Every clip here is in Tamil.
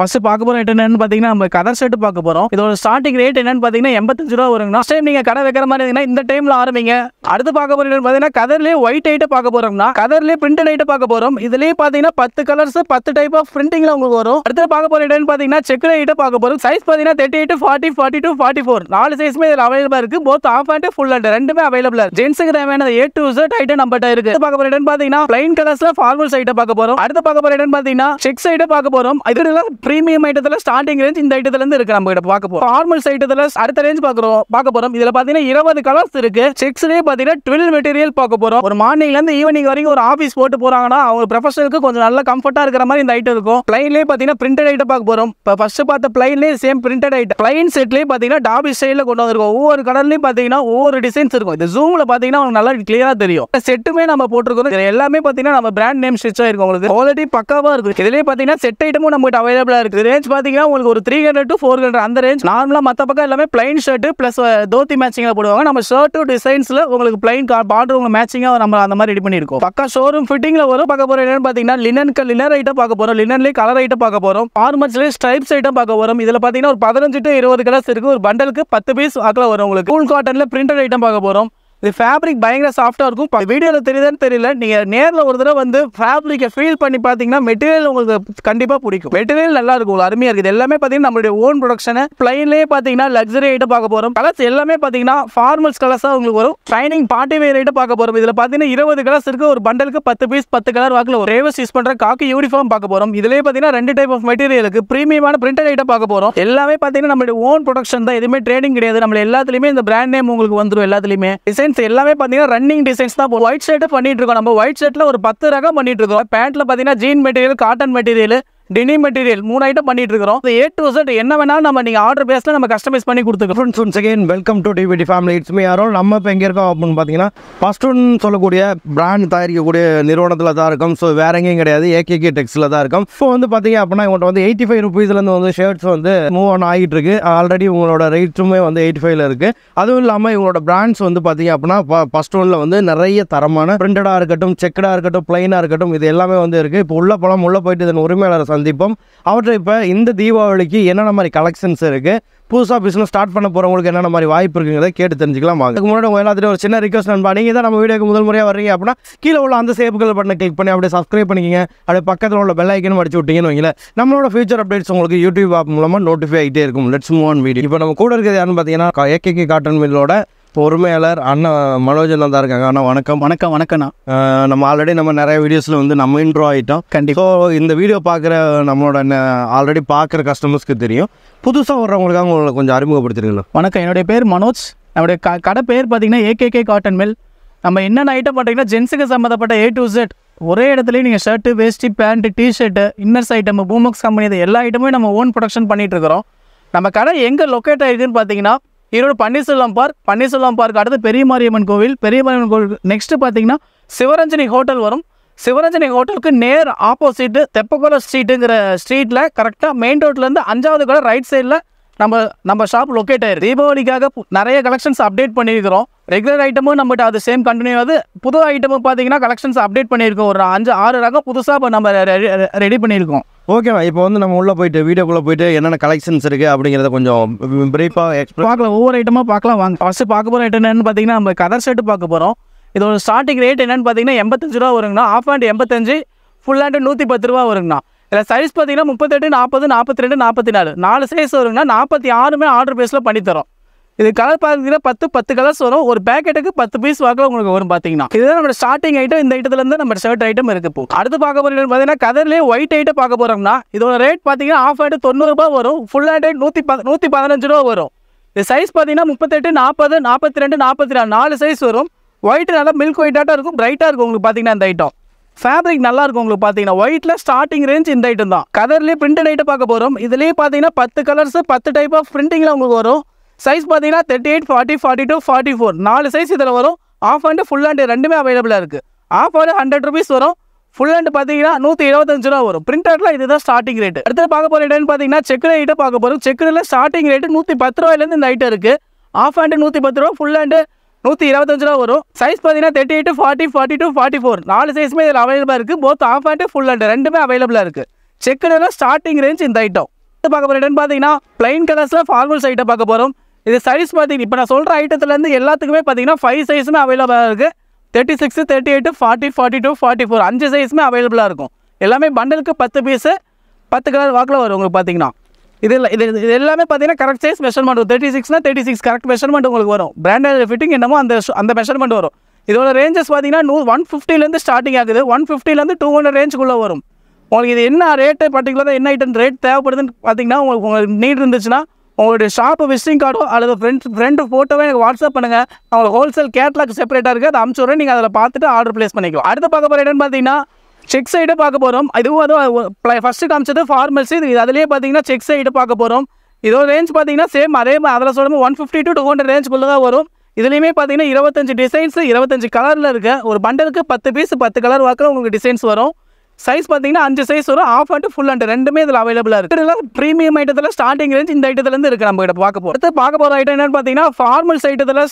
ஃபர்ஸ்ட் பார்க்க போற ரேட் என்னன்னு பாத்தீங்கன்னா நம்ம கதர் ஷர்ட் பார்க்க போறோம். இதோட ஸ்டார்டிங் ரேட் என்னன்னு பாத்தீங்கன்னா 85 ரூபா வருங்க. நெக்ஸ்ட் டைம் நீங்க கடை வைக்கிற மாதிரி இருந்தீங்கன்னா இந்த டைம்ல ஆரம்பிங்க. அடுத்து பார்க்க போற ரேட் பாத்தீங்கன்னா கதர்லயே ஒயிட் ஐட்ட பார்க்க போறோம்னா கதர்லயே பிரிண்டட் ஐட்ட பார்க்க போறோம். இதுலயே பாத்தீங்கன்னா 10 கலர்ஸ் 10 டைப் ஆஃப் பிரிண்டிங்ல உங்களுக்கு வரும். அடுத்து பார்க்க போற ரேட் பாத்தீங்கன்னா செக்குடு ஐட்ட பார்க்க போறோம். சைஸ் பாத்தீங்கன்னா 38 40 42 44 நாலு சைஸ்மே இதுல அவைலபிளா இருக்கு. Both half and full and ரெண்டுமே அவைலபிளா இருக்கு. ஜென்ஸ்க்கு தேவையான A to Z ஐட்டம் நம்மட்ட இருக்கு. பார்க்க போற ரேட் பாத்தீங்கன்னா ப்ளைன் கலர்ஸ்ல ஃபார்மல்ஸ் ஐட்ட பார்க்க போறோம். அடுத்து பார்க்க போற ரேட் பாத்தீங்கன்னா செக்ஸ் ஐட்ட பார்க்க போறோம். இதுல பிரீமியம் ஐட்டத்துல ஸ்டார்டிங் ரேஞ்ச் இந்த ஐட்டத்துல இருந்து இருக்கு. நம்ம கிட்ட பார்க்க போறோம். ஃபார்மல்ஸ் ஐட்டத்துல அடுத்த ரேஞ்ச் பார்க்க போறோம். இதுல பாத்தீங்கன்னா 20 கலர்ஸ் இருக்கு. செக்ஸ்லயே பாத்தீங்கன்னா 12 மெட்டீரியல் பார்க்க போறோம். ஒரு மார்னிங்ல இருந்து ஈவினிங் வரைக்கும் ஒரு ஆபீஸ் போட்டு போறாங்கன்னா அவங்க ப்ரொஃபஷனலுக்கு கொஞ்சம் நல்ல கம்ஃபர்ட்டா இருக்கிற மாதிரி இந்த ஐட்டம் இருக்கும். ப்ளைன்லயே பாத்தீங்கன்னா பிரிண்டட் ஐட்டம் பார்க்க போறோம். இப்போ ஃபர்ஸ்ட் பார்த்த ப்ளைன்லயே சேம் பிரிண்டட் ஐட்டம். ப்ளைன் செட்லயே பாத்தீங்கன்னா டாபி ஸ்டைல்ல கொண்டு வந்திருக்கோம். ஒவ்வொரு கலர்லயும் பாத்தீங்கன்னா ஒவ்வொரு டிசைன்ஸ் இருக்கும். இந்த ஜூம்ல பாத்தீங்கன்னா உங்களுக்கு நல்லா கிளியரா தெரியும். செட்டுமே நம்ம போட்டுருக்கோம். இது எல்லாமே பாத்தீங்கன்னா நம்ம பிராண்ட் நேம் ஸ்டிச் ஆயிருக்கும். உங்களுக்கு குவாலிட்டி பக்காவா இருக்கு. இதுலயே பாத்தீங்கன்னா செட் ஐட்டமும் நம்ம கிட்ட அவைலபிளா இருக்கு. ரேஞ்ச் பாத்தீங்கன்னா உங்களுக்கு ஒரு 300 to 400 அந்த ரேஞ்ச். நார்மலா மத்த பக்கம் எல்லாமே பிளைன் ஷர்ட் பிளஸ் தோத்தி மேட்சிங்ல போடுவாங்க. நம்ம ஷர்ட் டிசைன்ஸ்ல உங்களுக்கு பிளைன் பார்டர் உங்களுக்கு மேட்சிங்கா நம்ம அந்த மாதிரி ரெடி பண்ணிருக்கோம். பக்கா ஷோரூம் ஃபிட்டிங்ல வரும். பார்க்க போற என்னன்னு பாத்தீங்கன்னா லினன் ஐட்டம் பார்க்க போறோம். லினன்லயே கலர் ஐட்டம் பார்க்க போறோம். ஃபார்மல்ஸ்லயே ஸ்ட்ரைப்ஸ் ஐட்டம் பார்க்க போறோம். இதுல பாத்தீங்கன்னா ஒரு 15 to 20 கலர்ஸ் இருக்கு. ஒரு பண்டலுக்கு 10 பீஸ் வாக்குல வரும். உங்களுக்கு கூல் காட்டன்ல பிரிண்டட் ஐட்டம் பார்க்க போறோம். இது ஃபேப்ரிக் பயங்கர சாஃப்டா இருக்கும். வீடியோல தெரியுதான்னு தெரியல. நீங்க நேர்ல ஒரு தடவை வந்து ஃபேப்ரிக்கை ஃபீல் பண்ணி பாத்தீங்கன்னா மெட்டீரியல் உங்களுக்கு கண்டிப்பா பிடிக்கும். மெட்டீரியல் நல்லா இருக்கும். அருமையா இருக்குது. எல்லாமே பாத்தீங்கன்னா நம்மளுடைய ஓன் ப்ரொடக்ஷன். பிளைன்லயே பாத்தீங்கன்னா லக்ஸரி ஐட்டம் பார்க்க போறோம். கலர்ஸ் எல்லாமே பாத்தீங்கன்னா ஃபார்மல்ஸ் கலர்ஸா உங்களுக்கு வரும். ஷைனிங் பார்ட்டி வேர் ஐட்டம் பார்க்க போறோம். இதுல பாத்தீங்கன்னா 20 கலர்ஸ் இருக்கு. ஒரு பண்டலுக்கு 10 பீஸ் 10 கலர் வாக்குல ஒரு ரேவஸ் யூஸ் பண்ற காக்கி யூனிஃபார்ம் பார்க்க போறோம். இதுலயே பாத்தீங்கன்னா 2 டைப் ஆஃப் மெட்டீரியல் இருக்கு. பிரீமியமான பிரிண்டட் ஐட்டம் பார்க்க போறோம். எல்லாமே பாத்தீங்கன்னா நம்மளுடைய ஓன் ப்ரொடக்ஷன் தான். எதுவுமே ட்ரேடிங் கிடையாது. நம்ம எல்லாத்துலயுமே இந்த பிராண்ட் நேம் உங்களுக்கு வந்துரும். எல்லாத்துலயுமே டிசைன்ஸ் எல்லாமே பாத்தீங்கன்னா ரன்னிங் டிசைன்ஸ் தான். ஒயிட் ஷர்ட் பண்ணிட்டு இருக்கோம். நம்ம ஒயிட் ஷர்ட்ல ஒரு 10 ரகம் பண்ணிட்டு இருக்கோம். பேண்ட்ல பாத்தீங்கன்னா jean material, cotton material, denim material 3 item பண்ணிட்டு இருக்கோம். A to Z என்ன வேணாலும் நம்ம நீங்க ஆர்டர் பேஸ்ல நம்ம கஸ்டமைஸ் பண்ணி கொடுத்துருக்கோம். Friends once again welcome to DVD family. It's me யாரோ. நம்ம இப்போ எங்கே இருக்கோம் அப்படின்னு பார்த்தீங்கன்னா ஃபர்ஸ்ட் ஒன் சொல்லக்கூடிய பிராண்ட் தயாரிக்கக்கூடிய நிறுவனத்தில் தான் இருக்கும். ஸோ வேற எங்கேயும் கிடையாது, AKK டெக்ஸ்டில் தான் இருக்கும். இப்போ வந்து பார்த்தீங்க அப்படின்னா இவங்கள்ட்ட வந்து 85 ருபீஸ்லேருந்து வந்து ஷர்ட்ஸ் வந்து மூவ் ஆன் ஆகிட்டு இருக்கு. ஆல்ரெடி உங்களோட ரேட்ஸுமே வந்து 85ல் இருக்கு. அதுவும் இல்லாமல் இவங்களோட பிராண்ட்ஸ் வந்து பார்த்தீங்க அப்படின்னா ஃபர்ஸ்ட் ஒன்ல வந்து நிறைய தரமான பிரிண்டடாக இருக்கட்டும், செக்கடாக இருக்கட்டும், பிளைனாக இருக்கட்டும், இது எல்லாமே வந்து இருக்கு. இப்போ உள்ள போலாம், உள்ள போயிட்டு இதன் உரிமையாளரை சந்திப்போம். அவற்றை இப்போ இந்த தீபாவளிக்கு என்னென்ன மாதிரி கலெக்ஷன்ஸ் இருக்குது, புதுசாக பிஸ்னஸ் ஸ்டார்ட் பண்ண போகிறவங்களுக்கு என்னென்ன மாதிரி வாய்ப்பு இருக்குங்கிறத கேட்டு தெரிஞ்சுக்கலாம். அதுக்கு முன்னாடி உங்கள் எல்லாத்தையும் ஒரு சின்ன ரிக்வஸ்ட் நண்பா, நீங்கள் தான் நம்ம வீடியோக்கு முதல் முறையாக வர்றீங்க அப்படின்னா கீழே உள்ள அந்த சேப்புகள் பட்டனை கிளிக் பண்ணி அப்படியே சப்ஸ்கிரைப் பண்ணிக்கிங்க. அப்படியே பக்கத்தில் உள்ள பெல் ஐக்கனும் அடிச்சு விட்டீங்கன்னு வைங்களேன், நம்மளோட ஃபியூச்சர் அப்டேட்ஸ் உங்களுக்கு யூடியூப் ஆப் மூலமாக நோட்டிஃபை ஆகிட்டே இருக்கும். Let's move on video. இப்போ நம்ம கூட இருக்கிறது யாருன்னு பார்த்தீங்கன்னா AKK காட்டன் மில்லோட பொறுமையாளர் அண்ணன் மனோஜன் தான் இருக்காங்க. அண்ணா வணக்கம். வணக்கம். வணக்கம்ண்ணா. நம்ம ஆல்ரெடி நம்ம நிறைய வீடியோஸில் வந்து நம்ம இன்ட்ரோ ஆகிட்டோம். கண்டிப்பா. ஸோ இந்த வீடியோ பார்க்குற நம்மளோட ஆல்ரெடி பார்க்குற கஸ்டமர்ஸ்க்கு தெரியும். புதுசாக வர்றவங்களுக்காக உங்களை கொஞ்சம் அறிமுகப்படுத்திருக்கீங்களா? வணக்கம். என்னுடைய பேர் மனோஜ். நம்முடைய கடை பேர் பார்த்தீங்கன்னா AKK காட்டன் மில். நம்ம என்னென்ன ஐட்டம் பார்த்தீங்கன்னா ஜென்ஸுக்கு சம்மந்தப்பட்ட A to Z ஒரே இடத்துலையும் நீங்கள் ஷர்ட்டு, வேஸ்டி, பேண்ட்டு, டிஷர்ட்டு, இன்னர்ஸ் ஐட்டம், பூமக்ஸ் கம்பெனி இது எல்லா ஐட்டமும் நம்ம ஓன் ப்ரொடக்ஷன் பண்ணிட்டு இருக்கிறோம். நம்ம கடை எங்கே லொக்கேட் ஆகிருக்குன்னு பார்த்தீங்கன்னா ஈரோடு பன்னீர்செல்வம் பார்க் அடுத்து பெரிய மாரியம்மன் கோவில் நெக்ஸ்ட் பார்த்தீங்கன்னா சிவரஞ்சனி ஹோட்டல் வரும். சிவரஞ்சனி ஹோட்டலுக்கு நேர் ஆப்போசிட் தெப்பக்குளம் ஸ்ட்ரீட்டுங்கிற ஸ்ட்ரீட்டில் கரெக்டாக மெயின் ரோட்லேருந்து 5வது கடை ரைட் சைடில் நம்ம ஷாப் லொக்கேட் ஆயிருக்கு. தீபாவளிக்காக நிறைய கலெக்ஷன்ஸ் அப்டேட் பண்ணியிருக்கிறோம். ரெகுலர் ஐட்டமும் நம்மகிட்ட அது சேம் கண்டினியூ ஆகுது. புது ஐட்டமும் பார்த்தீங்கன்னா கலெக்ஷன்ஸ் அப்டேட் பண்ணியிருக்கோம். ஒரு 5-6 ரகம் புதுசாக இப்போ நம்ம ரெடி பண்ணியிருக்கோம். ஓகேவா. இப்போ வந்து நம்ம உள்ளே போயிட்டு வீடியோக்குள்ளே போயிட்டு என்னென்ன கலெக்ஷன்ஸ் இருக்குது அப்படிங்கிறத கொஞ்சம் பிரீஃபாக பார்க்கலாம். ஒவ்வொரு ஐட்டமாக பார்க்கலாம் வாங்க. ஃபர்ஸ்ட் பார்க்க போகிற ஐட்டம் என்னென்னு பார்த்தீங்கன்னா நம்ம கதர் ஷர்ட் பார்க்க போகிறோம். இதோட ஸ்டார்டிங் ரேட் என்னென்னு பார்த்தீங்கன்னா 85 ரூபா வருங்கண்ணா. ஆஃப் ஹேண்ட் 85, ஃபுல் ஹேண்டு 110 ரூபா வருங்கண்ணா. இதில் சைஸ் பார்த்தீங்கன்னா 38, 40, 42, 44 4 சைஸ் வருங்கண்ணா. 46மே ஆர்டர் பேஸில் பண்ணித்தரோம். இது கலர் பார்த்தீங்கன்னா 10 கலர்ஸ் வரும். ஒரு பேக்கெட்டுக்கு 10 பீஸ் வாக்கில் உங்களுக்கு வரும். பார்த்தீங்கன்னா இதுதான் நம்ம ஸ்டார்டிங் ஐட்டம். இந்த ஐட்டத்துலேருந்து நம்ம ஷர்ட் ஐட்டம் இருக்கு. இப்போ அடுத்து பார்க்க போகிறது பார்த்தீங்கன்னா கதர்லேயே ஒயிட் ஐட்டம் பார்க்க போகிறோம்னா இதோட ரேட் பார்த்தீங்கன்னா ஆஃப் ஹேண்டு 90 ரூபா வரும். ஃபுல் ஹேண்டு 115 ரூபா வரும். இது சைஸ் பார்த்தீங்கன்னா 38, 40, 42, 44 4 சைஸ் வரும். ஒயிட் நல்லா மில்க் ஒயிட்டாக இருக்கும், பிரைட்டாக இருக்கும் உங்களுக்கு. பார்த்தீங்கன்னா இந்த ஐட்டம் ஃபேப்ரிக் நல்லா இருக்கும் உங்களுக்கு. பார்த்தீங்கன்னா ஒயிட்டில் ஸ்டார்டிங் ரேஞ்ச் இந்த ஐட்டம் தான். கதர்லேயே பிரிண்டட் ஐட்டம் பார்க்க போகிறோம். இதுலேயே பார்த்தீங்கன்னா 10 கலர்ஸ் 10 டைப் ஆஃப் பிரிண்டிங்கில் உங்களுக்கு வரும். சைஸ் பார்த்தீங்கன்னா 38, 40, 42, 44 4 சைஸ் இதில் வரும். ஆஃப் ஹேண்டு ஃபுல் ஹேண்டு ரெண்டுமே அவைலபிளாக இருக்குது. ஆஃப் ஹேண்டு 100 ருபீஸ் வரும். ஃபுல் ஹேண்டு பார்த்தீங்கன்னா 125 ரூபா வரும். பிரிண்டரில் இதுதான் ஸ்டார்டிங் ரேட். அடுத்து பார்க்க போகிற ஐட்டம் பார்த்தீங்கன்னா செக்குடு ஐட்டம் பார்க்க போகிறோம். செக்குடில் ஸ்டார்டிங் ரேட்டு 110 ரூபாயிலேருந்து இந்த ஐட்டம் இருக்குது. ஆஃப் ஹேண்டு 110 ரூபா, ஃபுல் ஹேண்டு 125 ரூபா வரும். சைஸ் பார்த்தீங்கன்னா 38, 40, 42, 44 4 சைஸ்மே இதில் அவைலபிளாக இருக்குது. Both of hand full hand ரெண்டுமே அவைலபிளாக இருக்குது. செக்குல ஸ்டார்டிங் ரேஞ்ச் இந்த ஐட்டம் பார்க்க போகிற ஐட்டம் பார்த்தீங்கன்னா பிளைன் கலர்ஸில் ஃபார்மல்ஸ் ஐட்டம் பார்க்க போகிறோம். இது சைஸ் பார்த்தீங்கன்னா இப்போ நான் சொல்கிற ஐட்டத்துலேருந்து எல்லாத்துக்குமே பார்த்தீங்கன்னா 5 சைஸுமே அவைலபிளாக இருக்குது. 36, 38, 40, 42, 44 5 சைஸுமே அவைலபிளாக இருக்கும். எல்லாமே பண்டலுக்கு 10 பீஸு 10 கலர் வாக்கில் வரும் உங்களுக்கு பார்த்தீங்கன்னா. இது எல்லாமே பார்த்தீங்கன்னா கரெக்ட் சைஸ் மெஷர்மெண்ட் வரும். 36னா 36 கரெக்ட் மெஷர்மெண்ட் உங்களுக்கு வரும். பிராண்டட் ஃபிட்டிங் என்னமோ அந்த மெஷர்மெண்ட் வரும். இதோட ரேஞ்சஸ் பார்த்தீங்கன்னா 150லேருந்து ஸ்டார்டிங் ஆகுது. 150லேருந்து 200 ரேஞ்சுக்குள்ளே வரும். உங்களுக்கு இது என்ன ரேட்டு பர்டிகுலராக என்ன ஐட்டம் ரேட் தேவைப்படுதுன்னு பார்த்தீங்கன்னா உங்களுக்கு நீட் இருந்துச்சுன்னா உங்களுடைய ஷாப்பு விசிட்டிங் கார்டோ அல்லது ஃப்ரெண்டு ஃபோட்டோவே எனக்கு வாட்ஸ்அப் பண்ணுங்கள். உங்களுக்கு ஹோல்சேல் கேட்லாக் செப்பரேட்டாக இருக்குது, அதை அனுப்பிச்சு விட்றேன். நீங்கள் அதில் பார்த்துட்டு ஆர்டர் ப்ளேஸ் பண்ணிக்கலாம். அடுத்து பார்க்க போகிற ஐட்டம் பார்த்தீங்கன்னா செக் சைடு பார்க்க போகிறோம். அதுவும் ஃபஸ்ட்டு காமிச்சது ஃபார்மல்ஸ். இது அதிலே பார்த்தீங்கன்னா செக் சைடு பார்க்க போகிறோம். இதோட ரேஞ்ச் பார்த்தீங்கன்னா சேம் அதே அதில் சொல்லும்போது 150 to 200 ரேஞ்சுக்குள்ளே தான் வரும். இதுலேயுமே பார்த்தீங்கன்னா 25 டிசைன்ஸ் 25 கலரில் இருக்குது. ஒரு பண்டலுக்கு 10 பீஸ் 10 கலர் வாக்கில் உங்களுக்கு டிசைன்ஸ் வரும். சைஸ் பார்த்தீங்கன்னா 5 சைஸ் வரும். ஆஃப் அண்ட் ஃபுல் அண்ட் ரெண்டுமே இதில் அவைலபிளாக இருக்குது. இதெல்லாம் ப்ரீமியம் ஐட்டத்தில் ஸ்டார்டிங் ரேஞ்ச் இந்த ஐட்டத்துலேருந்து இருக்குது. நம்ம கிட்ட பார்க்க போகிறோம். அடுத்து பார்க்க போகிற ஐட்டம் என்னென்னு பார்த்தீங்கன்னா ஃபார்மல்ஸ் ஐட்டத்தில்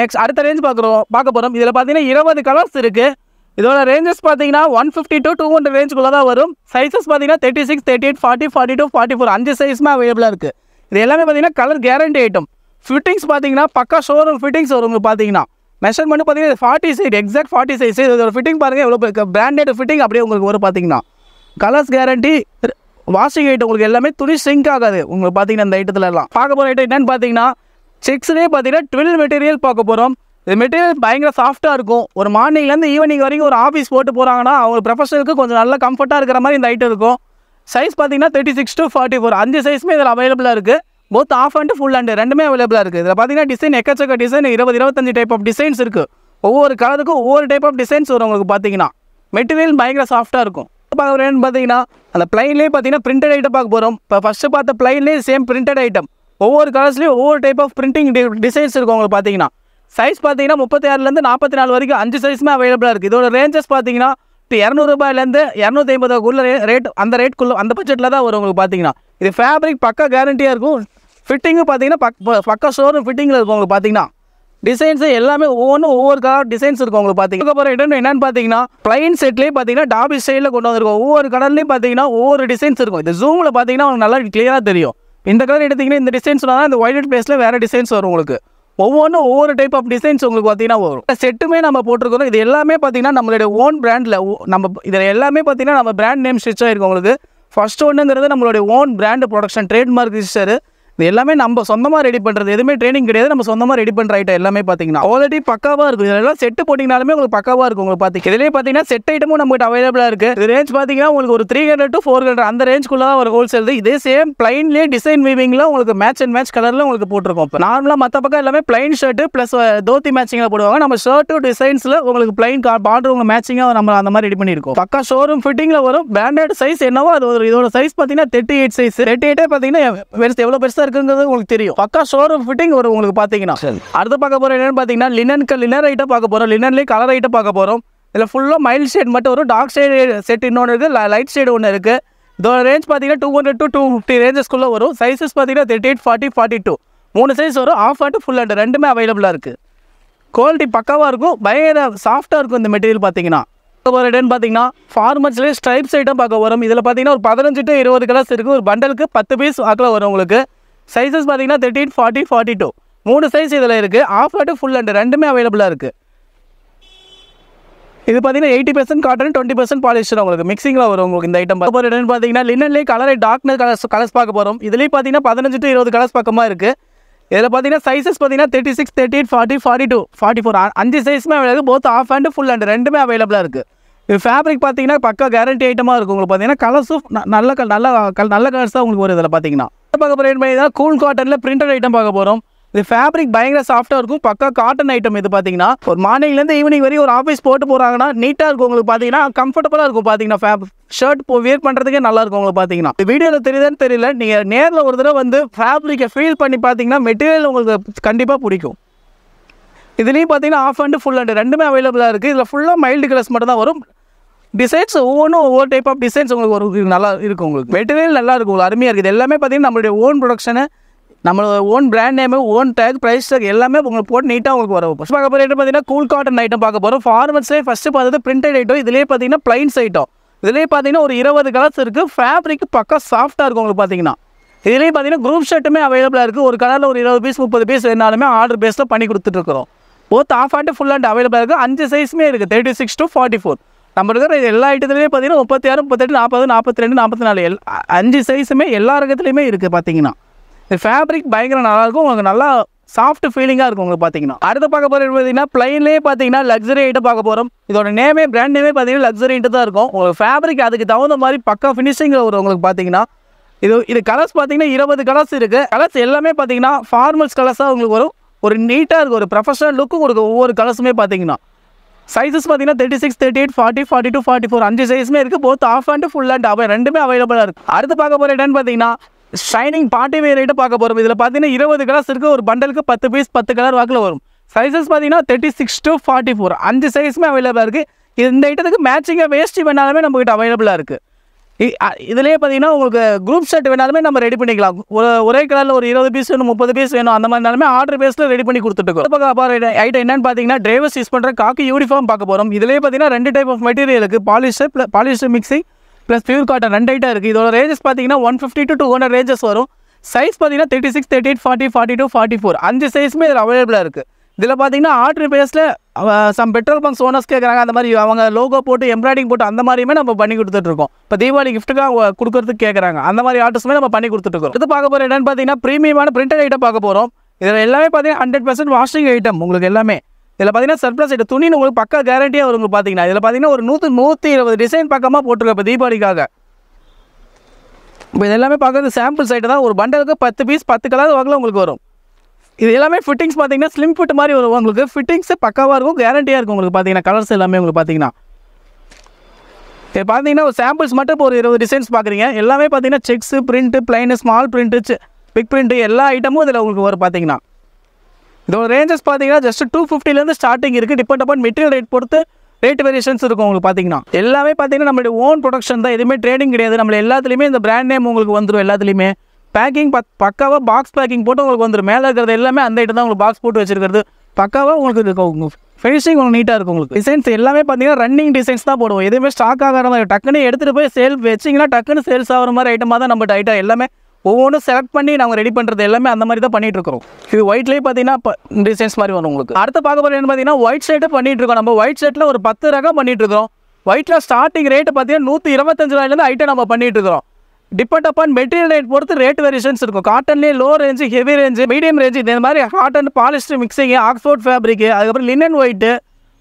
நெக்ஸ்ட் அடுத்த ரேஞ்ச் பார்க்க போகிறோம். இதில் பார்த்தீங்கன்னா 20 கலர்ஸ் இருக்குது. இதோட ரேஞ்சஸ் பார்த்தீங்கன்னா 150 to 200 ரேஞ்சுக்குள்ளே தான் வரும். சைஸஸ் பார்த்தீங்கன்னா 36, 38, 40, 42, 44 5 சைஸுமே அவைலபிளாக இருக்குது. இது எல்லாமே பார்த்தீங்கன்னா கலர் கேரண்டி ஐட்டம். ஃபிட்டிங்ஸ் பார்த்தீங்கன்னா பக்கா ஷோரூம் ஃபிட்டிங்ஸ் வரும். உங்களுக்கு பார்த்தீங்கன்னா மெஷர்மெண்ட் பார்த்தீங்கன்னா 40 சைஸ் எக்ஸாக்ட் 40 சைஸ். இதோட ஃபிட்டிங் பாருங்கள் எவ்வளோ பிராண்டட் ஃபிட்டிங் அப்படியே உங்களுக்கு வரும். பார்த்தீங்கன்னா கலர்ஸ் கேரண்டி வாஷிங் ஐட்டம் உங்களுக்கு எல்லாமே துணி சிங்க் ஆகாது. உங்களுக்கு பார்த்தீங்கன்னா இந்த ஐட்டத்தில் எல்லாம் பார்க்க போகிற ஐட்டம் என்னென்னு பார்த்தீங்கன்னா செக்ஸ்லேயே பார்த்தீங்கன்னா 12 மெட்டீரியல் பார்க்க போகிறோம். இது மெட்டீரியல் பயங்கர சாஃப்ட்டாக இருக்கும். ஒரு மார்னிங்லேருந்து ஈவினிங் வரைக்கும் ஒரு ஆஃபீஸ் போட்டு போகிறாங்கன்னா அவங்க ப்ரொஃபஷனலுக்கு கொஞ்சம் நல்லா கம்ஃபர்ட்டாக இருக்கிற மாதிரி இந்த ஐட்டம் இருக்கும். சைஸ் பார்த்தீங்கன்னா 36 to 44 5 சைஸுமே இதில் அவைலபிளாக இருக்குது. Both half and full and ரெண்டுமே அவைலபிளாக இருக்குது. இதில் பார்த்தீங்கன்னா டிசைன் எக்கச்சக்க டிசைன் 20-25 டைப் ஆஃப் டிசைன்ஸ் இருக்குது. ஒவ்வொரு கலருக்கும் ஒவ்வொரு டைப் ஆஃப் டிசைன்ஸ் வரும். உங்களுக்கு பார்த்தீங்கன்னா மெட்டீரியல் பயங்கர சாஃப்ட்டாக இருக்கும். பார்க்குறேன்னு பார்த்தீங்கன்னா அந்த பிளைன்லேயே பார்த்தீங்கன்னா பிரிண்டட் ஐட்டம் பார்க்க போகிறோம். இப்போ ஃபஸ்ட்டு பார்த்த பிளைன்லேயே சேம் பிரிண்டட் ஐட்டம். ஒவ்வொரு கலர்ஸ்லேயும் ஒவ்வொரு டைப் ஆஃப் பிரிண்டிங் டிசைன்ஸ் இருக்கும். உங்களுக்கு பார்த்தீங்கன்னா சைஸ் பார்த்தீங்கன்னா 36லேருந்து 44 வரைக்கும் 5 சைஸுமே அவைலபிளாக இருக்குது. இதோட ரேஞ்சஸ் பார்த்தீங்கன்னா ₹200 250 ரேட் அந்த ரேட்குள்ளே அந்த பட்ஜெட்டில் தான் வரும். உங்களுக்கு பார்த்தீங்கன்னா இது ஃபேப்ரிக் பக்கா கேரண்டியாக இருக்கும். ஃபிட்டிங்கும் பார்த்தீங்கன்னா பக்கா ஷோரூம் ஃபிட்டிங்கில் இருக்கும். உங்களுக்கு பார்த்தீங்கன்னா டிசைன்ஸு எல்லாமே ஒவ்வொரு கலர் டிசைன்ஸ் இருக்கும். உங்களுக்கு பார்த்தீங்கன்னா போகிற இடம் என்னென்னு பார்த்தீங்கன்னா பிளைன் செட்லேயே பார்த்தீங்கன்னா டாபி ஸ்டைலில் கொண்டு வந்திருக்கும். ஒவ்வொரு கலர்லேயும் பார்த்தீங்கன்னா ஒவ்வொரு டிசைன்ஸ் இருக்கும். இது ஜூமில் பார்த்தீங்கன்னா உங்களுக்கு நல்லா கிளியராக தெரியும். இந்த கலர் எடுத்திங்கன்னா இந்த டிசைன்ஸ் தான் இந்த ஒயிட் பிளேஸில் வேறு டிசைன்ஸ் வரும். உங்களுக்கு ஒவ்வொன்றும் ஒவ்வொரு டைப் ஆஃப் டிசைன்ஸ் உங்களுக்கு பார்த்தீங்கன்னா வரும். செட்டுமே நம்ம போட்டிருக்கிறோம். இது எல்லாமே பார்த்தீங்கன்னா நம்மளுடைய ஓன் பிராண்டில் நம்ம இதில் எல்லாமே பார்த்தீங்கன்னா நம்ம பிராண்ட் நேம் ஸ்டிச் ஆகிருக்கும். உங்களுக்கு ஃபர்ஸ்ட் ஒன்றுங்கிறது நம்மளுடைய own brand production trademark register. இது எல்லாமே நம்ம சொந்தமாக ரெடி பண்ணுறது. எதுவுமே ட்ரைனிங் கிடையாது. நம்ம சொந்தமாக ரெடி பண்ணுற ஐட்டம் எல்லாமே பார்த்தீங்கன்னா ஆல்ரெடி பக்காவாக இருக்கும். இதெல்லாம் செட்டு போட்டிங்கனாலுமே உங்களுக்கு பக்காவாக இருக்கும். உங்களுக்கு பார்த்தீங்கன்னா இதிலே பார்த்தீங்கன்னா செட் ஐட்டமும் நம்மகிட்ட அவைலபிளாக இருக்குது. இது ரேஞ்ச் பார்த்தீங்கன்னா உங்களுக்கு ஒரு 300 to 400 அந்த ரேஞ்சுக்குள்ளே தான் ஒரு ஹோல்சேல். இதே சேம் பிளைன்லேயே டிசைன் வீவிங்கில் உங்களுக்கு மேட்ச் அண்ட் மேட்ச் கலரில் உங்களுக்கு போட்டிருக்கோம். இப்போ நார்மலாக மற்ற பக்கம் எல்லாமே பிளைன் ஷர்ட்டு ப்ளஸ் தோத்தி மேட்சிங்கில் போடுவாங்க. நம்ம ஷர்ட்டு டிசைன்ஸில் உங்களுக்கு பிளைன் பார்டர் உங்களுக்கு மேட்சிங்காக நம்ம அந்த மாதிரி ரெடி பண்ணியிருக்கோம். பக்கா ஷோரூம் ஃபிட்டிங்கில் வரும். பிராண்டட் சைஸ் என்னவோ அது ஒரு இதோட சைஸ் பார்த்தீங்கன்னா 38 சைஸ். 38 பார்த்தீங்கன்னா எவ்வளோ பெருசாக இருக்குங்கிறது உங்களுக்கு தெரியும். பக்கா ஷோரூம் ஃபிட்டிங் வரும். உங்களுக்கு பார்த்தீங்கன்னா அடுத்து பார்க்க போகிற என்னன்னு பார்த்தீங்கன்னா லினன் ஐட்டம் பார்க்க போகிறோம். லினன்லேயே கலர் ஐட்டம் பார்க்க போகிறோம். இதில் ஃபுல்லாக மைல்ட் ஷேட் மட்டும் வரும். டார்க் ஷேட் செட் இன்னொன்று இருக்குது, லைட் ஷேட் ஒன்று இருக்குது. இதோட ரேஞ்ச் பார்த்தீங்கன்னா 200 to 250 ரேஞ்சஸ்க்குள்ளே வரும். சைஸஸ் பார்த்தீங்கன்னா 38, 40, 42 3 சைஸ் வரும். ஆஃப் அண்ட் ஃபுல் அண்ட் ரெண்டுமே அவைலபிளாக இருக்குது. குவாலிட்டி பக்காவாக இருக்கும். பயங்கர சாஃப்ட்டாக இருக்கும் இந்த மெட்டீரியல். பார்த்தீங்கன்னா பார்த்தீங்கன்னா ஃபார்மல்ஸ்லேயே ஸ்ட்ரைப்ஸ் ஐட்டம் பார்க்க வரும். இதில் பார்த்தீங்கன்னா ஒரு 15 to 20 கலர்ஸ் இருக்குது. ஒரு பண்டலுக்கு 10 பீஸ் வாக்கில் வரும். உங்களுக்கு சைஸஸ் பார்த்தீங்கன்னா 38, 40, 42 3 சைஸ் இதில் இருக்குது. ஆஃப் அண்ட் ஃபுல் அண்ட் ரெண்டுமே அவைலபிளாக இருக்குது. இது பார்த்தீங்கன்னா 80% காட்டன் 20% பாலிஸ்டர் உங்களுக்கு மிக்சிங்கில் வரும். உங்களுக்கு இந்த ஐட்டம் பார்த்தீங்கன்னா லினன்லேயே கலர் கலர்ஸ் பார்க்க போகிறோம். இதுலேயே பார்த்தீங்கன்னா 15 to 20 கலர்ஸ் பக்கமாக இருக்குது. இதில் பார்த்தீங்கன்னா சைஸஸ் பார்த்தீங்கன்னா 36, 38, 40, 42, 44 5 சைஸுமே available. Both half and full and ரெண்டுமே அவைலபிளாக இருக்குது. இது ஃபேப்ரிக் பார்த்தீங்கன்னா பக்கா கேரண்டி ஐட்டமாக இருக்கும். உங்களுக்கு பார்த்தீங்கன்னா கலர்ஸும் நல்ல கலர்ஸ் தான் உங்களுக்கு வரும். இதில் பார்த்தீங்கன்னா பார்க்க போகிற கூல் காட்டனில் பிரிண்டட் ஐட்டம் பார்க்க போகிறோம். இது ஃபேப்ரிக் பயங்கர சாஃப்ட்டாக இருக்கும். பக்கா காட்டன் ஐட்டம். இது பார்த்தீங்கன்னா ஒரு மார்னிங்லேருந்து ஈவினிங் வரைக்கும் ஒரு ஆஃபீஸ் போட்டு போகிறாங்கன்னா நீட்டாக இருக்கும். உங்களுக்கு பார்த்தீங்கன்னா கம்ஃபர்டபுளாக இருக்கும். பார்த்தீங்கன்னா ஷர்ட் வியர் பண்ணுறதுக்கே நல்லாயிருக்கும். உங்களுக்கு பார்த்தீங்கன்னா வீடியோவில் தெரியுதுன்னு தெரியல, நீங்கள் நேரில் ஒரு தடவை வந்து ஃபேப்ரிக்கை ஃபீல் பண்ணி பார்த்தீங்கன்னா மெட்டீரியல் உங்களுக்கு கண்டிப்பாக பிடிக்கும். இதுலேயும் பார்த்தீங்கன்னா ஆஃப் அண்ட் ஃபுல் அண்ட் ரெண்டுமே அவைலபிளாக இருக்குது. இதில் ஃபுல்லாக மைல்டு கலர்ஸ் மட்டும் தான் வரும். டிசைன்ஸ் ஒவ்வொன்றும் ஒவ்வொரு டைப் ஆஃப் டிசைன்ஸ் உங்களுக்கு ஒரு நல்லா இருக்கும். உங்களுக்கு மெட்டீரியல் நல்லா இருக்கும். உங்களுக்கு அருமையாக இருக்குது. எல்லாமே பார்த்தீங்கன்னா நம்மளுடைய ஓன் ப்ரொடக்ஷனு, நம்மளோட own brand name, own tag, price tag எல்லாமே உங்களுக்கு போட்டு நீட்டாக உங்களுக்கு வரும். ஃபஸ்ட் பார்க்க போகிற ஐட்டம் பார்த்தீங்கன்னா கூல் காட்டன் ஐட்டம் பார்க்க போகிறோம். ஃபார்மல்ஸ்லேயே ஃபஸ்ட்டு பார்த்தது பிரிண்டட் ஐட்டம். இதிலே பார்த்தீங்கன்னா பிளைன்ஸ் ஐட்டம். இதுலேயே பார்த்தீங்கன்னா ஒரு 20 கலர்ஸ் இருக்குது. ஃபேப்ரிக் பக்கா சாஃப்டாக இருக்கும் உங்களுக்கு பார்த்தீங்கன்னா. இதுலேயே பார்த்தீங்கன்னா குரூப் ஷர்ட்டுமே அவைலபிளாக இருக்குது. ஒரு கலரில் ஒரு 20 பீஸ் 30 பீஸ் வேணாலுமே ஆர்டர் பேஸில் பண்ணி கொடுத்துட்ருக்குறோம். Both half hand full hand அவைலபிளாக இருக்குது. 5 சைஸுமே இருக்குது, 36 to 44. நம்ம இருக்கிற எல்லா ஐட்டத்துலேயே பார்த்தீங்கன்னா 36, 38, 40, 42, 44 5 சைஸுமே எல்லா ரகத்துலையுமே இருக்குது பார்த்தீங்கன்னா. இது ஃபேப்ரிக் பயங்கர நல்லாயிருக்கும். உங்களுக்கு நல்லா சாஃப்ட் ஃபீலிங்காக இருக்கும் உங்களுக்கு பார்த்தீங்கன்னா. அடுத்து பார்க்க போகிறது பார்த்தீங்கன்னா ப்ளைன்லேயே பார்த்தீங்கன்னா லக்ஸரி ஐட்டம் பார்க்க போகிறோம். இதோட நேமே பிராண்ட் நேமே பார்த்தீங்கன்னா லக்ஸரி ஐட்டம் தான் இருக்கும். உங்களுக்கு ஃபேப்ரிக் அதுக்கு தகுந்த மாதிரி பக்கா ஃபினிஷிங் வரும் உங்களுக்கு பார்த்தீங்கன்னா. இது கலர்ஸ் பார்த்தீங்கன்னா 20 கலர்ஸ் இருக்குது. கலர்ஸ் எல்லாமே பார்த்தீங்கன்னா ஃபார்மல்ஸ் கலர்ஸாக உங்களுக்கு வரும். ஒரு நீட்டாக இருக்கும், ஒரு ப்ரொஃபஷனல் லுக்கு கொடுக்கும் ஒவ்வொரு கலர்ஸுமே பார்த்தீங்கன்னா. சைஸஸ் பார்த்தீங்கன்னா 36, 38, 40, 42, 44 5 சைஸுமே இருக்குது. Both half hand full and ரெண்டுமே அவைலபிளாக இருக்குது. அடுத்து பார்க்க போகிற என்னன்னு பார்த்தீங்கன்னா ஷைனிங் பார்ட்டி வேர் ஐட்டம் பார்க்க போகிறோம். இதில் பார்த்தீங்கன்னா 20 கலர்ஸ் இருக்குது. ஒரு பண்டலுக்கு 10 பீஸ் 10 கலர் வாக்கில் வரும். சைஸஸ் பார்த்தீங்கன்னா 36 to 44 5 சைஸுமே அவைலபிளாக இருக்குது. இந்த ஐட்டத்துக்கு மேட்சிங்காக வேஸ்ட்டி வேணாலுமே நம்மகிட்ட அவைலபிளாக இருக்குது. இதுலேயே பார்த்தீங்கன்னா உங்களுக்கு குரூப் ஷர்ட் வேணாலுமே நம்ம ரெடி பண்ணிக்கலாம். ஒரே கலரில் ஒரு 20 பீஸ் வேணும், 30 பீஸ் வேணும், அந்த மாதிரினாலுமே ஆர்டர் பேஸில் ரெடி பண்ணி கொடுத்துட்டு ஐட்டம் என்னன்னு பார்த்தீங்கன்னா டிரைவர்ஸ் யூஸ் பண்ணுற காக்கி யூனிஃபார்ம் பார்க்க போகிறோம். இதுலேயே பார்த்தீங்கன்னா 2 டைப் ஆஃப் மெட்டீரியல் இருக்குது. Polyester mixing plus pure cotton 2 item இருக்குது. இதோட ரேஞ்சஸ் பார்த்தீங்கன்னா 150 to 200 ரேஞ்சஸ் வரும். சைஸ் பார்த்தீங்கன்னா 36, 38, 40, 42, 44 5 சைஸுமே இதில் அவைலபிளாக இருக்குது. இதில் பார்த்தீங்கன்னா ஆர்டர் பேஸில் சம் பெட்ரோல் பங்க்ஸ் ஓனர்ஸ் கேட்குறாங்க, அந்த மாதிரி அவங்க லோகோ போட்டு எம்ப்ராய்டிங் போட்டு அந்த மாதிரியுமே நம்ம பண்ணி கொடுத்துட்ருக்கோம். இப்போ தீபாவளி கிஃப்ட்டுக்காக கொடுக்குறதுக்கு கேட்குறாங்க, அந்த மாதிரி ஆர்டர்ஸுமே நம்ம பண்ணி கொடுத்துட்ருக்கோம். இது பார்க்க போகிற என்னன்னு பார்த்தீங்கன்னா ப்ரீமியமான பிரிண்டட் ஐட்டம் பார்க்க போகிறோம். இதில் எல்லாமே பார்த்தீங்கன்னா 100% வாஷிங் ஐட்டம் உங்களுக்கு எல்லாமே. இதில் பார்த்தீங்கன்னா சர்ப்ளஸ் ஐட்டம் துணின்னு உங்களுக்கு பக்கா கேரண்டியாக வரும் உங்களுக்கு பார்த்தீங்கன்னா. இதில் பார்த்தீங்கன்னா ஒரு 120 டிசைன் பக்கமாக போட்டிருக்கோம் இப்போ தீபாவளிக்காக. இப்போ இது எல்லாமே பார்க்குறது சாம்பிள்ஸ் ஐட்டம் தான். ஒரு பண்டலுக்கு 10 பீஸ் 10 கலர் வாக்கில் உங்களுக்கு வரும். இது எல்லாமே ஃபிட்டிங்ஸ் பார்த்தீங்கன்னா ஸ்லிம் ஃபிட் மாதிரி வரும் உங்களுக்கு. ஃபிட்டிங்ஸ் பக்காவாக இருக்கும், கேரண்டியாக இருக்கும் உங்களுக்கு பார்த்தீங்கன்னா. கலர்ஸ் எல்லாமே உங்களுக்கு பார்த்தீங்கன்னா இப்போ பார்த்தீங்கன்னா ஒரு சாம்பிள்ஸ் மட்டும் இப்போ ஒரு 20 டிசைன்ஸ் பார்க்குறீங்க. எல்லாமே பார்த்தீங்கன்னா checks, print, plain, small print, big print எல்லா ஐட்டமும் இதில் உங்களுக்கு வரும் பார்த்தீங்கன்னா. இதோட ரேஞ்சஸ் பார்த்தீங்கன்னா ஜஸ்ட் 250 ஸ்டார்டிங் இருக்குது. டிபெண்ட் அப்பான் மெட்டீரியல் ரேட் பொறுத்து ரேட் வேரியேஷன்ஸ் இருக்கும் உங்களுக்கு பார்த்தீங்கன்னா. எல்லாமே பார்த்தீங்கன்னா நம்மளுடைய ஓன் ப்ரொடக்ஷன் தான், எதுவுமே ட்ரேடிங் கிடையாது. நம்ம எல்லாத்துலேயுமே இந்த பிராண்ட் நேம் உங்களுக்கு வந்துடும். எல்லாத்துலேயுமே பேக்கிங் பக்காவாக பாக்ஸ் பேக்கிங் போட்டு உங்களுக்கு வந்துடும். மேலே இருக்கிறது எல்லாமே அந்த ஐட்டம் தான் உங்களுக்கு பாக்ஸ் போட்டு வச்சிருக்கிறது. பக்காவாக உங்களுக்கு இருக்கும். ஃபினிஷிங் உங்களுக்கு நீட்டாக இருக்கும். உங்களுக்கு டிசைன்ஸ் எல்லாமே பார்த்தீங்கன்னா ரன்னிங் டிசைன்ஸ் தான் போடுவோம். எதுவுமே ஸ்டாக் ஆகாத மாதிரி டக்குன்னு எடுத்துகிட்டு போய் சேல் வச்சிங்கன்னா டக்குன்னு சேல்ஸ் ஆகிற மாதிரி ஐட்டமாக தான் நம்ம ஐட்டம் எல்லாமே ஒவ்வொன்றும் செலக்ட் பண்ணி நாங்கள் ரெடி பண்ணுறது எல்லாமே அந்த மாதிரி தான் பண்ணிட்டு இருக்கிறோம். இது ஒயிட்லேயே பார்த்தீங்கன்னா டிசைன்ஸ் மாதிரி வரும் உங்களுக்கு. அடுத்து பார்க்க போகிறது என்ன பார்த்தீங்கன்னா ஒயிட் ஷர்ட்டு பண்ணிட்டு இருக்கோம். நம்ம ஒயிட் ஷர்ட்டில் ஒரு 10 ரகம் பண்ணிட்டு இருக்கோம். ஒயிட்டில் ஸ்டார்டிங் ரேட்டு பார்த்தீங்கன்னா 125 ரூபாயிலேருந்து ஐட்டம் நம்ம பண்ணிட்டு இருக்கிறோம். டிபெண்ட் அப்பான் மெட்டீரியல் ரேட் பொறுத்து ரேட் வேரியேஷன்ஸ் இருக்கும். காட்டன்லேயே low range, heavy range, medium range, இந்த மாதிரி cotton, polyester mixing, Oxford fabric, அதுக்கப்புறம் லினன் ஒயிட்டு,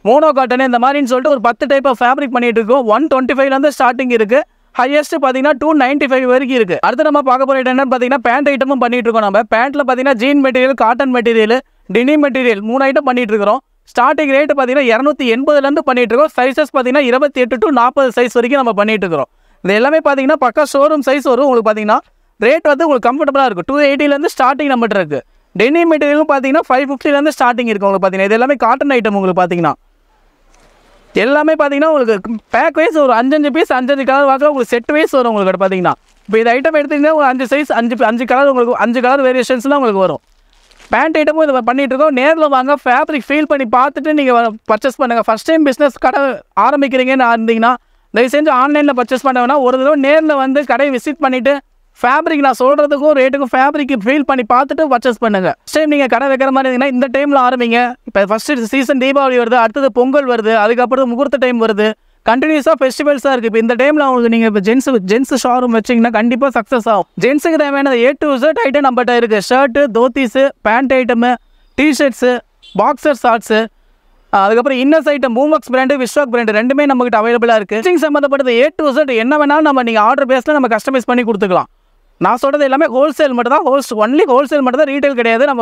மோனோ காட்டன் இந்த மாதிரின்னு சொல்லிட்டு ஒரு 10 டைப் ஆஃப் ஃபேப்ரிக் பண்ணிட்டு இருக்கோம். 125 ஸ்டார்டிங் இருக்குது. ஹையஸ்ட் பார்த்தீங்கன்னா 295 வரைக்கும் இருக்குது. அடுத்து நம்ம பார்க்க போகிற ஐட்டம் என்னன்னு பார்த்தீங்கன்னா பேண்ட் ஐட்டமும் பண்ணிட்டு இருக்கோம். நம்ம பேண்ட்டில் பார்த்தீங்கன்னா jean material, cotton material, denim material 3 item பண்ணிட்டு இருக்கிறோம். ஸ்டார்டிங் ரேட்டு பார்த்தீங்கன்னா 280 பண்ணிட்டு இருக்கோம். சைஸஸ் பார்த்தீங்கன்னா 28 to 40 சைஸ் வரைக்கும் நம்ம பண்ணிட்டு இருக்கிறோம். இது எல்லாமே பார்த்தீங்கன்னா பக்கா ஷோரூம் சைஸ் வரும் உங்களுக்கு. பார்த்தீங்கன்னா ரேட் வந்து உங்களுக்கு கம்ஃபர்டபுளாக இருக்கும். 280 ஸ்டார்டிங் நம்மகிட்ட இருக்குது. டெனிம் மெட்டீரியலும் பார்த்தீங்கன்னா 550 ஸ்டார்டிங் இருக்குது உங்களுக்கு. பார்த்தீங்கன்னா இது எல்லாமே காட்டன் ஐட்டம் உங்களுக்கு. பார்த்தீங்கன்னா எல்லாமே பார்த்தீங்கன்னா உங்களுக்கு பேக் வைஸ் ஒரு 5 பீஸ் 5 கலர் வாக்கில் உங்களுக்கு செட் வைஸ் வரும் உங்களுக்கு. பார்த்தீங்கன்னா இப்போ இது ஐட்டம் எடுத்திங்கன்னா ஒரு 5 சைஸ் 5 கலர் உங்களுக்கு 5 கலர் வேரியேஷன்ஸ்லாம் உங்களுக்கு வரும். பேண்ட் ஐட்டமும் இதை பண்ணிட்டு இருக்கோம். நேரில் வாங்க, ஃபேப்ரிக் ஃபீல் பண்ணி பார்த்துட்டு நீங்கள் பர்ச்சேஸ் பண்ணுங்கள். ஃபஸ்ட் டைம் பிஸ்னஸ் கடை ஆரம்பிக்கிறீங்கன்னு இருந்தீங்கன்னா தயவு செஞ்சு ஆன்லைனில் பர்ச்சேஸ் பண்ண வேணாம். ஒரு தடவை நேரில் வந்து கடையை விசிட் பண்ணிவிட்டு ஃபேப்ரிக் நான் சொல்கிறதுக்கும் ரேட்டுக்கும் ஃபேப்ரிக்கு ஃபீல் பண்ணி பார்த்துட்டு பர்ச்சேஸ் பண்ணுங்கள். ஃபஸ்ட் டைம் நீங்கள் கடை வைக்கிற மாதிரி இருந்தீங்கன்னா இந்த டைமில் ஆரம்பிங்க. இப்போ ஃபஸ்ட்டு சீசன் தீபாவளி வருது, அடுத்தது பொங்கல் வருது, அதுக்கப்புறம் முகூர்த்த டைம் வருது, கண்டினியூஸாக ஃபெஸ்டிவல்ஸாக இருக்குது. இப்போ இந்த டைமில் அவங்களுக்கு நீங்கள் இப்போ ஜென்ஸ் ஷோரூம் வச்சிங்கன்னா கண்டிப்பாக சக்ஸஸ் ஆகும். ஜென்ஸுக்கு தேவையான A to Z ஐட்டம் நம்மகிட்ட இருக்குது. ஷர்ட்டு, தோத்தீஸு, pant item, T-shirts, boxer shorts, அதுக்கப்புறம் இன்னர்ஸ் ஐட்டம் பூமக்ஸ் பிராண்டு, விஸ்வாக் பிராண்டு ரெண்டுமே நம்மகிட்ட அவைலபிளாக இருக்குது. ஸ்டிச்சிங் சம்மந்தப்பட்டது A to Z என்ன வேணாலும் நம்ம நீங்கள் ஆர்டர் பேஸில் நம்ம கஸ்டமைஸ் பண்ணி கொடுத்துக்கலாம். நான் சொல்கிறது எல்லாமே ஹோல்சேல் மட்டும் தான். ஒன்லி ஹோல்சேல் மட்டும் தான், ரீட்டைல் கிடையாது. நம்ம